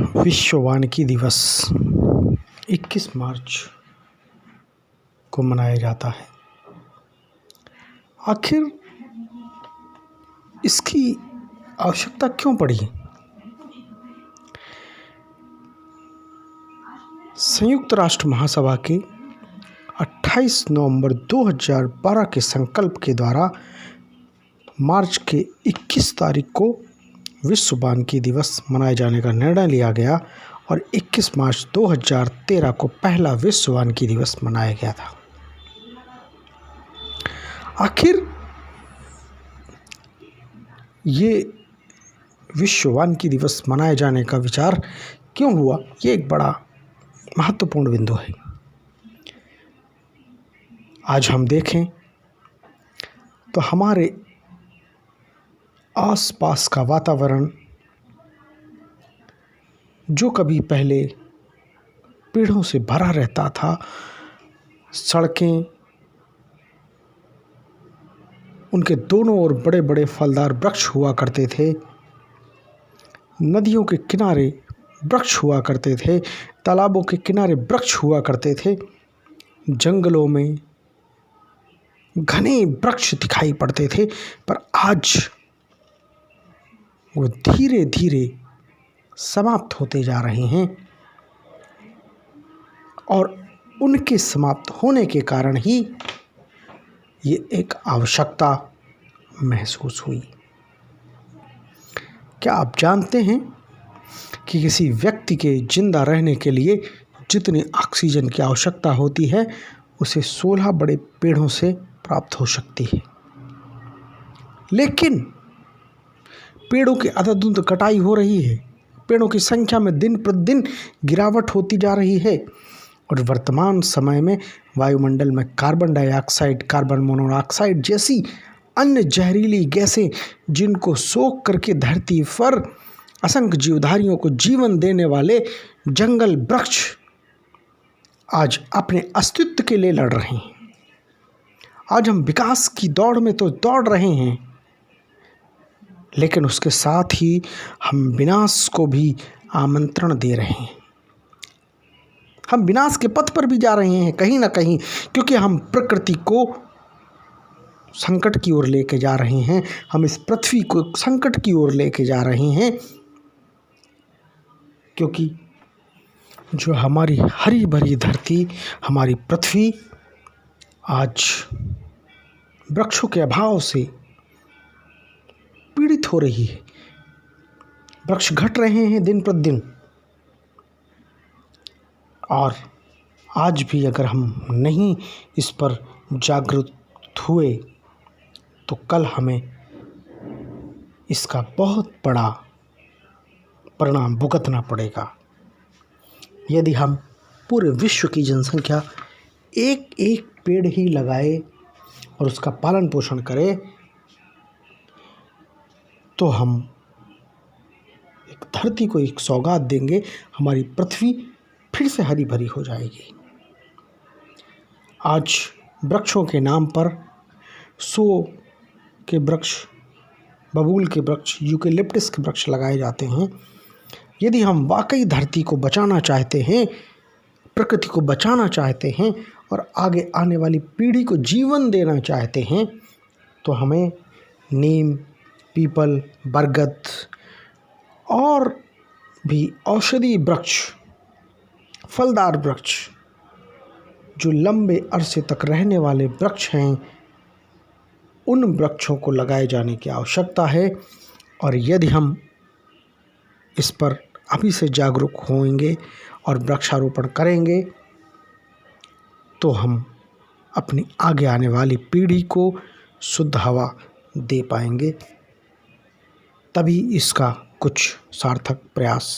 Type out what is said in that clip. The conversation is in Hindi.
विश्व वानिकी दिवस 21 मार्च को मनाया जाता है। आखिर इसकी आवश्यकता क्यों पड़ी? संयुक्त राष्ट्र महासभा के 28 नवंबर 2012 के संकल्प के द्वारा मार्च के 21 तारीख को विश्व वानिकी दिवस मनाए जाने का निर्णय लिया गया और 21 मार्च 2013 को पहला विश्व वानिकी दिवस मनाया गया था। आखिर ये विश्व वानिकी दिवस मनाए जाने का विचार क्यों हुआ, ये एक बड़ा महत्वपूर्ण बिंदु है। आज हम देखें तो हमारे आसपास का वातावरण जो कभी पहले पेड़ों से भरा रहता था, सड़कें, उनके दोनों ओर बड़े बड़े फलदार वृक्ष हुआ करते थे, नदियों के किनारे वृक्ष हुआ करते थे, तालाबों के किनारे वृक्ष हुआ करते थे, जंगलों में घने वृक्ष दिखाई पड़ते थे। पर आज वो धीरे धीरे समाप्त होते जा रहे हैं और उनके समाप्त होने के कारण ही ये एक आवश्यकता महसूस हुई। क्या आप जानते हैं कि किसी व्यक्ति के जिंदा रहने के लिए जितनी ऑक्सीजन की आवश्यकता होती है उसे 16 बड़े पेड़ों से प्राप्त हो सकती है, लेकिन पेड़ों की अंधाधुंध कटाई हो रही है, पेड़ों की संख्या में दिन प्रतिदिन गिरावट होती जा रही है और वर्तमान समय में वायुमंडल में कार्बन डाइऑक्साइड, कार्बन मोनोऑक्साइड जैसी अन्य जहरीली गैसें जिनको सोख करके धरती पर असंख्य जीवधारियों को जीवन देने वाले जंगल वृक्ष आज अपने अस्तित्व के लिए लड़ रहे हैं। आज हम विकास की दौड़ में तो दौड़ रहे हैं, लेकिन उसके साथ ही हम विनाश को भी आमंत्रण दे रहे हैं। हम विनाश के पथ पर भी जा रहे हैं कहीं ना कहीं, क्योंकि हम प्रकृति को संकट की ओर लेके जा रहे हैं, हम इस पृथ्वी को संकट की ओर लेके जा रहे हैं, क्योंकि जो हमारी हरी भरी धरती, हमारी पृथ्वी आज वृक्षों के अभाव से पीड़ित हो रही है। वृक्ष घट रहे हैं दिन प्रतिदिन और आज भी अगर हम नहीं इस पर जागरूक हुए तो कल हमें इसका बहुत बड़ा परिणाम भुगतना पड़ेगा। यदि हम पूरे विश्व की जनसंख्या एक एक पेड़ ही लगाए और उसका पालन पोषण करें तो हम एक धरती को एक सौगात देंगे, हमारी पृथ्वी फिर से हरी भरी हो जाएगी। आज वृक्षों के नाम पर सो के वृक्ष, बबूल के वृक्ष, यूकेलिप्टस के वृक्ष लगाए जाते हैं। यदि हम वाकई धरती को बचाना चाहते हैं, प्रकृति को बचाना चाहते हैं और आगे आने वाली पीढ़ी को जीवन देना चाहते हैं तो हमें नीम, पीपल, बरगद और भी औषधि वृक्ष, फलदार वृक्ष, जो लंबे अरसे तक रहने वाले वृक्ष हैं, उन वृक्षों को लगाए जाने की आवश्यकता है। और यदि हम इस पर अभी से जागरूक होंगे और वृक्षारोपण करेंगे तो हम अपनी आगे आने वाली पीढ़ी को शुद्ध हवा दे पाएंगे। तभी इसका कुछ सार्थक प्रयास